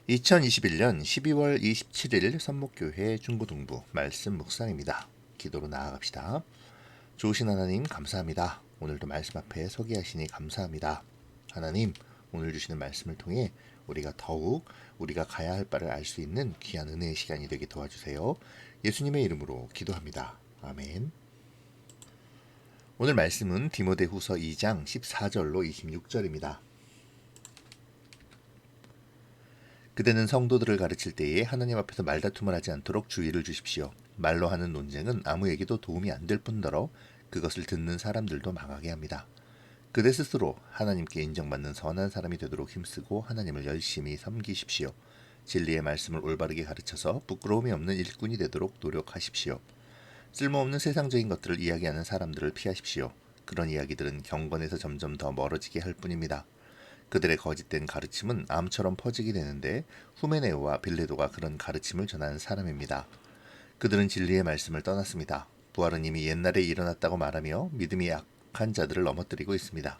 2021년 12월 27일 선목교회 중고등부 말씀 묵상입니다. 기도로 나아갑시다. 좋으신 하나님 감사합니다. 오늘도 말씀 앞에 서게 하시니 감사합니다. 하나님, 오늘 주시는 말씀을 통해 우리가 더욱 우리가 가야 할 바를 알 수 있는 귀한 은혜의 시간이 되게 도와주세요. 예수님의 이름으로 기도합니다. 아멘. 오늘 말씀은 디모데후서 2장 14절로 26절입니다. 그대는 성도들을 가르칠 때에 하나님 앞에서 말다툼을 하지 않도록 주의를 주십시오. 말로 하는 논쟁은 아무에게도 도움이 안 될 뿐더러 그것을 듣는 사람들도 망하게 합니다. 그대 스스로 하나님께 인정받는 선한 사람이 되도록 힘쓰고 하나님을 열심히 섬기십시오. 진리의 말씀을 올바르게 가르쳐서 부끄러움이 없는 일꾼이 되도록 노력하십시오. 쓸모없는 세상적인 것들을 이야기하는 사람들을 피하십시오. 그런 이야기들은 경건에서 점점 더 멀어지게 할 뿐입니다. 그들의 거짓된 가르침은 암처럼 퍼지게 되는데 후메네오와 빌레도가 그런 가르침을 전하는 사람입니다. 그들은 진리의 말씀을 떠났습니다. 부활은 이미 옛날에 일어났다고 말하며 믿음이 약한 자들을 넘어뜨리고 있습니다.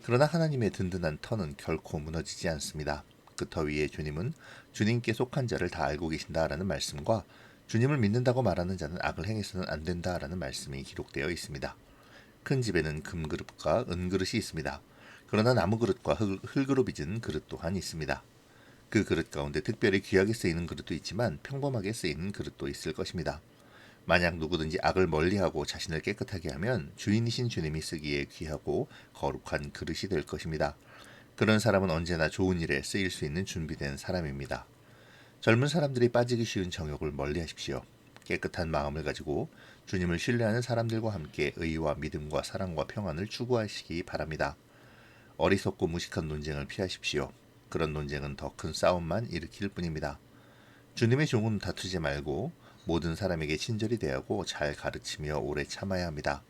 그러나 하나님의 든든한 터는 결코 무너지지 않습니다. 그 터 위에 주님은 주님께 속한 자를 다 알고 계신다라는 말씀과 주님을 믿는다고 말하는 자는 악을 행해서는 안 된다라는 말씀이 기록되어 있습니다. 큰 집에는 금그릇과 은그릇이 있습니다. 그러나 나무그릇과 흙으로 빚은 그릇 또한 있습니다. 그 그릇 가운데 특별히 귀하게 쓰이는 그릇도 있지만 평범하게 쓰이는 그릇도 있을 것입니다. 만약 누구든지 악을 멀리하고 자신을 깨끗하게 하면 주인이신 주님이 쓰기에 귀하고 거룩한 그릇이 될 것입니다. 그런 사람은 언제나 좋은 일에 쓰일 수 있는 준비된 사람입니다. 젊은 사람들이 빠지기 쉬운 정욕을 멀리하십시오. 깨끗한 마음을 가지고 주님을 신뢰하는 사람들과 함께 의와 믿음과 사랑과 평안을 추구하시기 바랍니다. 어리석고 무식한 논쟁을 피하십시오. 그런 논쟁은 더 큰 싸움만 일으킬 뿐입니다. 주님의 종은 다투지 말고 모든 사람에게 친절히 대하고 잘 가르치며 오래 참아야 합니다.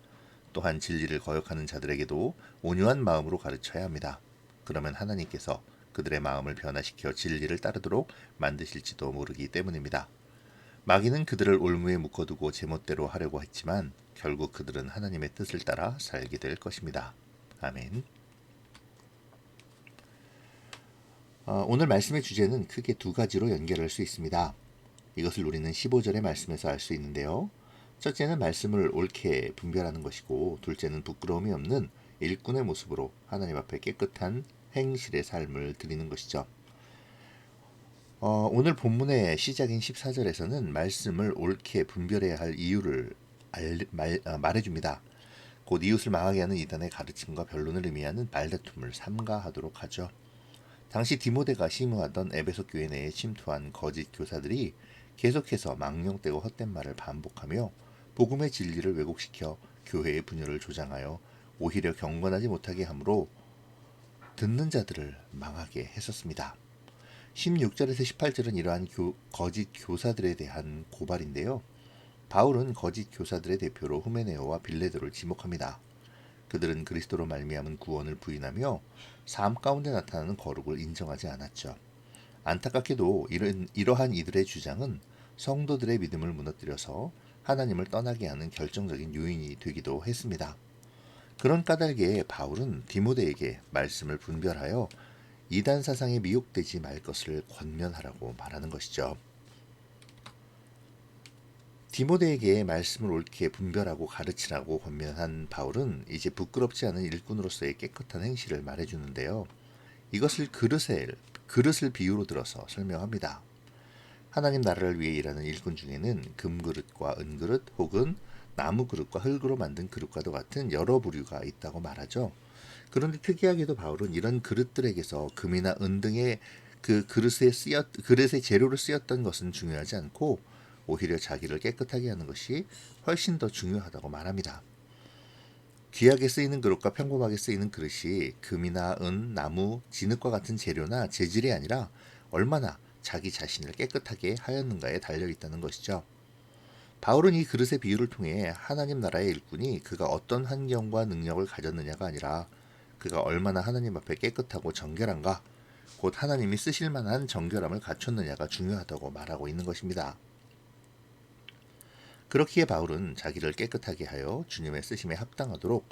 또한 진리를 거역하는 자들에게도 온유한 마음으로 가르쳐야 합니다. 그러면 하나님께서 그들의 마음을 변화시켜 진리를 따르도록 만드실지도 모르기 때문입니다. 마귀는 그들을 올무에 묶어두고 제멋대로 하려고 했지만 결국 그들은 하나님의 뜻을 따라 살게 될 것입니다. 아멘. 오늘 말씀의 주제는 크게 두 가지로 연결할 수 있습니다. 이것을 우리는 15절의 말씀에서 알 수 있는데요. 첫째는 말씀을 옳게 분별하는 것이고 둘째는 부끄러움이 없는 일꾼의 모습으로 하나님 앞에 깨끗한 행실의 삶을 드리는 것이죠. 오늘 본문의 시작인 14절에서는 말씀을 옳게 분별해야 할 이유를 말해줍니다. 곧 이웃을 망하게 하는 이단의 가르침과 변론을 의미하는 말다툼을 삼가하도록 하죠. 당시 디모데가 심우하던 에베소 교회 내에 침투한 거짓 교사들이 계속해서 망령되고 헛된 말을 반복하며 복음의 진리를 왜곡시켜 교회의 분열을 조장하여 오히려 경건하지 못하게 하므로 듣는 자들을 망하게 했었습니다. 16절에서 18절은 이러한 거짓 교사들에 대한 고발인데요. 바울은 거짓 교사들의 대표로 후메네오와 빌레도를 지목합니다. 그들은 그리스도로 말미암은 구원을 부인하며 삶 가운데 나타나는 거룩을 인정하지 않았죠. 안타깝게도 이러한 이들의 주장은 성도들의 믿음을 무너뜨려서 하나님을 떠나게 하는 결정적인 요인이 되기도 했습니다. 그런 까닭에 바울은 디모데에게 말씀을 분별하여 이단 사상에 미혹되지 말 것을 권면하라고 말하는 것이죠. 디모데에게 말씀을 옳게 분별하고 가르치라고 권면한 바울은 이제 부끄럽지 않은 일꾼으로서의 깨끗한 행실을 말해주는데요. 이것을 그릇을 비유로 들어서 설명합니다. 하나님 나라를 위해 일하는 일꾼 중에는 금그릇과 은그릇 혹은 나무그릇과 흙으로 만든 그릇과도 같은 여러 부류가 있다고 말하죠. 그런데 특이하게도 바울은 이런 그릇들에게서 금이나 은 등의 그 그릇의 재료로 쓰였던 것은 중요하지 않고 오히려 자기를 깨끗하게 하는 것이 훨씬 더 중요하다고 말합니다. 귀하게 쓰이는 그릇과 평범하게 쓰이는 그릇이 금이나 은, 나무, 진흙과 같은 재료나 재질이 아니라 얼마나 자기 자신을 깨끗하게 하였는가에 달려있다는 것이죠. 바울은 이 그릇의 비유를 통해 하나님 나라의 일꾼이 그가 어떤 환경과 능력을 가졌느냐가 아니라 그가 얼마나 하나님 앞에 깨끗하고 정결한가, 곧 하나님이 쓰실 만한 정결함을 갖췄느냐가 중요하다고 말하고 있는 것입니다. 그렇기에 바울은 자기를 깨끗하게 하여 주님의 쓰심에 합당하도록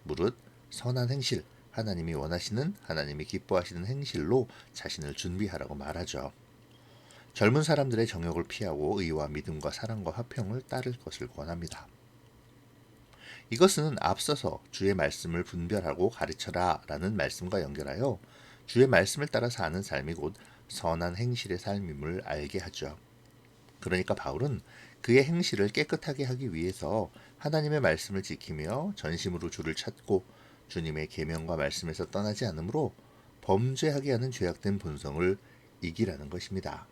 무릇 선한 행실, 하나님이 원하시는, 하나님이 기뻐하시는 행실로 자신을 준비하라고 말하죠. 젊은 사람들의 정욕을 피하고 의와 믿음과 사랑과 화평을 따를 것을 권합니다. 이것은 앞서서 주의 말씀을 분별하고 가르쳐라 라는 말씀과 연결하여 주의 말씀을 따라 사는 삶이 곧 선한 행실의 삶임을 알게 하죠. 그러니까 바울은 그의 행실을 깨끗하게 하기 위해서 하나님의 말씀을 지키며 전심으로 주를 찾고 주님의 계명과 말씀에서 떠나지 않으므로 범죄하게 하는 죄악된 본성을 이기라는 것입니다.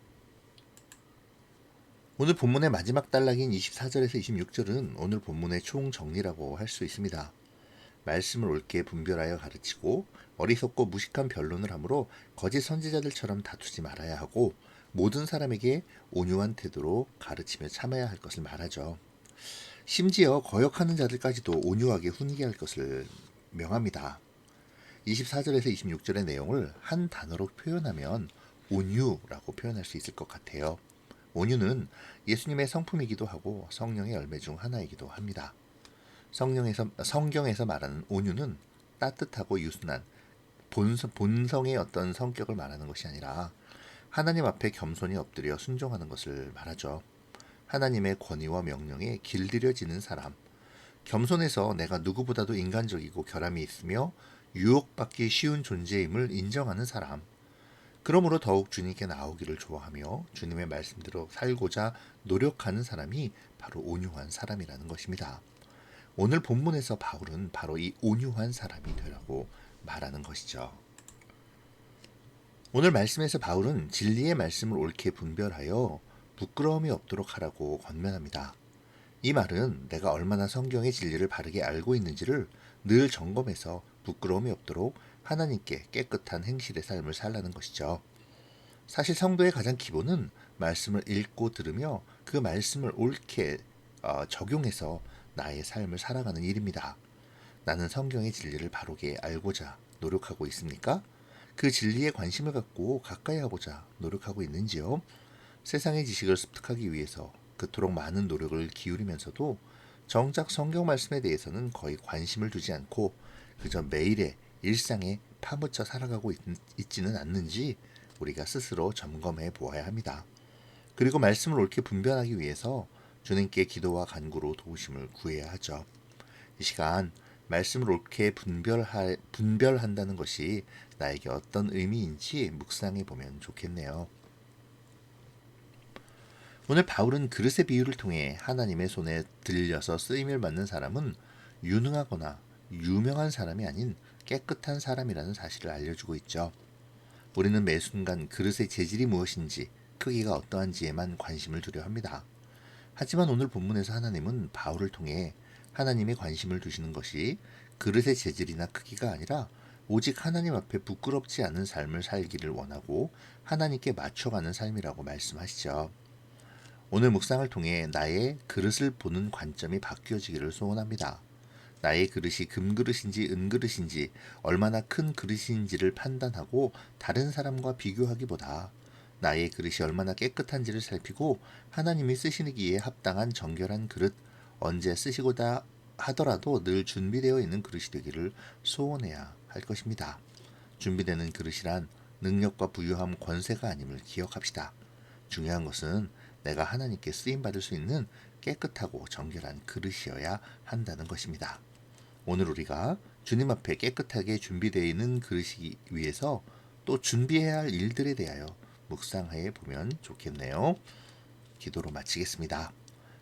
오늘 본문의 마지막 단락인 24절에서 26절은 오늘 본문의 총정리라고 할 수 있습니다. 말씀을 옳게 분별하여 가르치고 어리석고 무식한 변론을 하므로 거짓 선지자들처럼 다투지 말아야 하고 모든 사람에게 온유한 태도로 가르치며 참아야 할 것을 말하죠. 심지어 거역하는 자들까지도 온유하게 훈계할 것을 명합니다. 24절에서 26절의 내용을 한 단어로 표현하면 온유라고 표현할 수 있을 것 같아요. 온유는 예수님의 성품이기도 하고 성령의 열매 중 하나이기도 합니다. 성경에서 말하는 온유는 따뜻하고 유순한 본성의 어떤 성격을 말하는 것이 아니라 하나님 앞에 겸손히 엎드려 순종하는 것을 말하죠. 하나님의 권위와 명령에 길들여지는 사람, 겸손해서 내가 누구보다도 인간적이고 결함이 있으며 유혹받기 쉬운 존재임을 인정하는 사람, 그러므로 더욱 주님께 나오기를 좋아하며 주님의 말씀대로 살고자 노력하는 사람이 바로 온유한 사람이라는 것입니다. 오늘 본문에서 바울은 바로 이 온유한 사람이 되라고 말하는 것이죠. 오늘 말씀에서 바울은 진리의 말씀을 옳게 분별하여 부끄러움이 없도록 하라고 권면합니다. 이 말은 내가 얼마나 성경의 진리를 바르게 알고 있는지를 늘 점검해서 부끄러움이 없도록 하나님께 깨끗한 행실의 삶을 살라는 것이죠. 사실 성도의 가장 기본은 말씀을 읽고 들으며 그 말씀을 옳게 적용해서 나의 삶을 살아가는 일입니다. 나는 성경의 진리를 바르게 알고자 노력하고 있습니까? 그 진리에 관심을 갖고 가까이 하고자 노력하고 있는지요? 세상의 지식을 습득하기 위해서 그토록 많은 노력을 기울이면서도 정작 성경 말씀에 대해서는 거의 관심을 두지 않고 그저 매일의 일상에 파묻혀 살아가고 있지는 않는지 우리가 스스로 점검해 보아야 합니다. 그리고 말씀을 옳게 분별하기 위해서 주님께 기도와 간구로 도우심을 구해야 하죠. 이 시간 말씀을 옳게 분별한다는 것이 나에게 어떤 의미인지 묵상해 보면 좋겠네요. 오늘 바울은 그릇의 비유를 통해 하나님의 손에 들려서 쓰임을 받는 사람은 유능하거나 유명한 사람이 아닌 깨끗한 사람이라는 사실을 알려주고 있죠. 우리는 매 순간 그릇의 재질이 무엇인지 크기가 어떠한지에만 관심을 두려 합니다. 하지만 오늘 본문에서 하나님은 바울을 통해 하나님이 관심을 두시는 것이 그릇의 재질이나 크기가 아니라 오직 하나님 앞에 부끄럽지 않은 삶을 살기를 원하고 하나님께 맞춰가는 삶이라고 말씀하시죠. 오늘 묵상을 통해 나의 그릇을 보는 관점이 바뀌어지기를 소원합니다. 나의 그릇이 금그릇인지 은그릇인지 얼마나 큰 그릇인지를 판단하고 다른 사람과 비교하기보다 나의 그릇이 얼마나 깨끗한지를 살피고 하나님이 쓰시기에 합당한 정결한 그릇, 언제 쓰시고자 하더라도 늘 준비되어 있는 그릇이 되기를 소원해야 할 것입니다. 준비되는 그릇이란 능력과 부유함, 권세가 아님을 기억합시다. 중요한 것은 내가 하나님께 쓰임받을 수 있는 깨끗하고 정결한 그릇이어야 한다는 것입니다. 오늘 우리가 주님 앞에 깨끗하게 준비되어 있는 그릇이기 위해서 또 준비해야 할 일들에 대하여 묵상해 보면 좋겠네요. 기도로 마치겠습니다.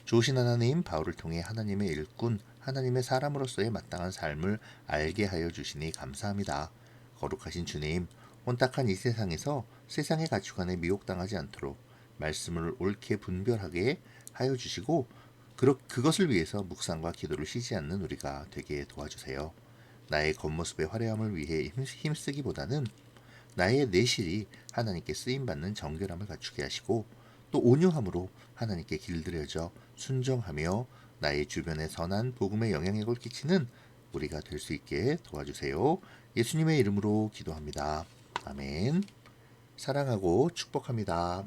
좋으신 하나님, 바울을 통해 하나님의 일꾼, 하나님의 사람으로서의 마땅한 삶을 알게 하여 주시니 감사합니다. 거룩하신 주님, 혼탁한 이 세상에서 세상의 가치관에 미혹당하지 않도록 말씀을 옳게 분별하게 하여 주시고 그것을 위해서 묵상과 기도를 쉬지 않는 우리가 되게 도와주세요. 나의 겉모습의 화려함을 위해 힘쓰기보다는 나의 내실이 하나님께 쓰임받는 정결함을 갖추게 하시고 또 온유함으로 하나님께 길들여져 순종하며 나의 주변에 선한 복음의 영향력을 끼치는 우리가 될 수 있게 도와주세요. 예수님의 이름으로 기도합니다. 아멘. 사랑하고 축복합니다.